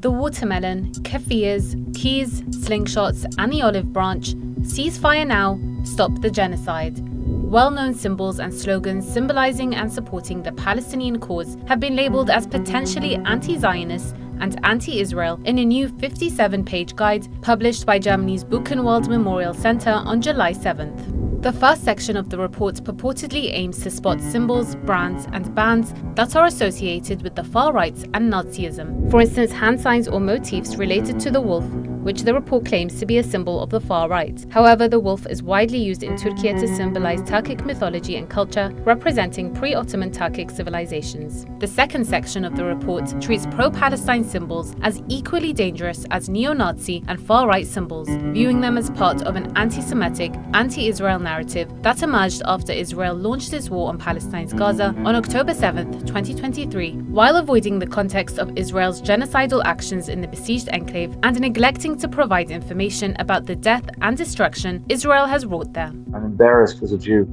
The watermelon, keffiyehs, keys, slingshots, and the olive branch, ceasefire now, stop the genocide. Well-known symbols and slogans symbolizing and supporting the Palestinian cause have been labeled as potentially anti-Zionist and anti-Israel in a new 57-page guide published by Germany's Buchenwald Memorial Center on July 7th. The first section of the report purportedly aims to spot symbols, brands, and bands that are associated with the far right and Nazism. For instance, hand signs or motifs related to the wolf, which the report claims to be a symbol of the far right. However, the wolf is widely used in Turkey to symbolize Turkic mythology and culture, representing pre-Ottoman Turkic civilizations. The second section of the report treats pro-Palestine symbols as equally dangerous as neo-Nazi and far-right symbols, viewing them as part of an anti-Semitic, anti-Israel narrative that emerged after Israel launched its war on Palestine's Gaza on October 7, 2023, while avoiding the context of Israel's genocidal actions in the besieged enclave and neglecting to provide information about the death and destruction Israel has wrought there. I'm embarrassed as a Jew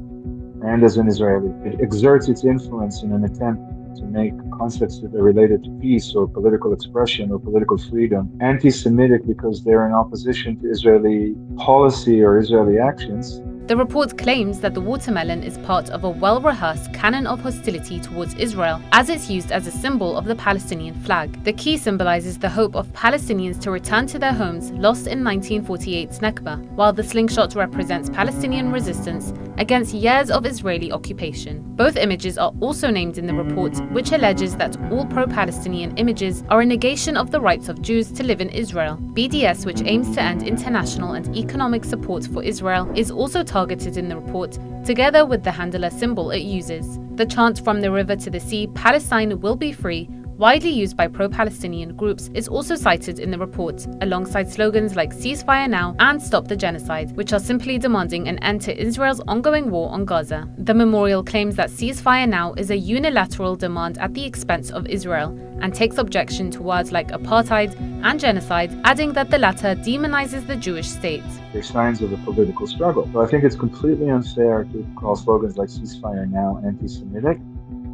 and as an Israeli. It exerts its influence in an attempt to make concepts that are related to peace or political expression or political freedom anti-Semitic because they're in opposition to Israeli policy or Israeli actions. The report claims that the watermelon is part of a well-rehearsed canon of hostility towards Israel, as it's used as a symbol of the Palestinian flag. The key symbolizes the hope of Palestinians to return to their homes lost in 1948's Nakba, while the slingshot represents Palestinian resistance against years of Israeli occupation. Both images are also named in the report, which alleges that all pro-Palestinian images are a negation of the rights of Jews to live in Israel. BDS, which aims to end international and economic support for Israel, is also targeted in the report, together with the handler symbol it uses. The chant "From the river to the sea, Palestine will be free," widely used by pro-Palestinian groups, is also cited in the report, alongside slogans like "Ceasefire Now" and "Stop the Genocide," which are simply demanding an end to Israel's ongoing war on Gaza. The memorial claims that "Ceasefire Now" is a unilateral demand at the expense of Israel, and takes objection to words like apartheid and genocide, adding that the latter demonizes the Jewish state. They're signs of a political struggle. So I think it's completely unfair to call slogans like "Ceasefire Now" anti-Semitic.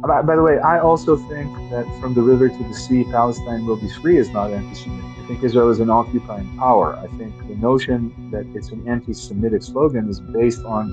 By the way, I also think that "From the river to the sea, Palestine will be free" is not anti-Semitic. I think Israel is an occupying power. I think the notion that it's an anti-Semitic slogan is based on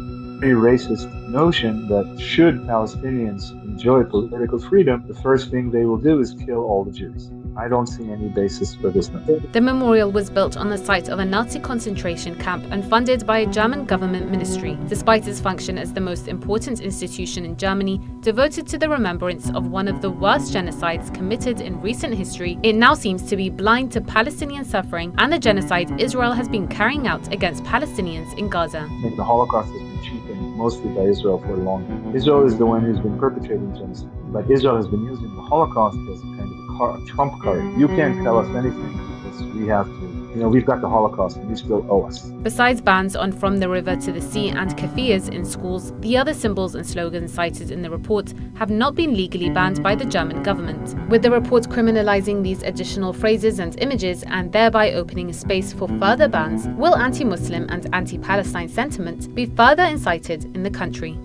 a racist notion that should Palestinians enjoy political freedom, the first thing they will do is kill all the Jews. I don't see any basis for this notion. The memorial was built on the site of a Nazi concentration camp and funded by a German government ministry, despite its function as the most important institution in Germany devoted to the remembrance of one of the worst genocides committed in recent history. It now seems to be blind to Palestinian suffering and the genocide Israel has been carrying out against Palestinians in Gaza. I think the Holocaust has been cheapened mostly by Israel for a long time. Israel is the one who's been perpetrating genocide, but Israel has been using the Holocaust as kind of a trump card. You can't tell us anything because we have to, we've got the Holocaust and you still owe us. Besides bans on "From the river to the sea" and keffiyehs in schools, the other symbols and slogans cited in the report have not been legally banned by the German government, with the report criminalizing these additional phrases and images and thereby opening a space for further bans. Will anti-Muslim and anti-Palestine sentiment be further incited in the country?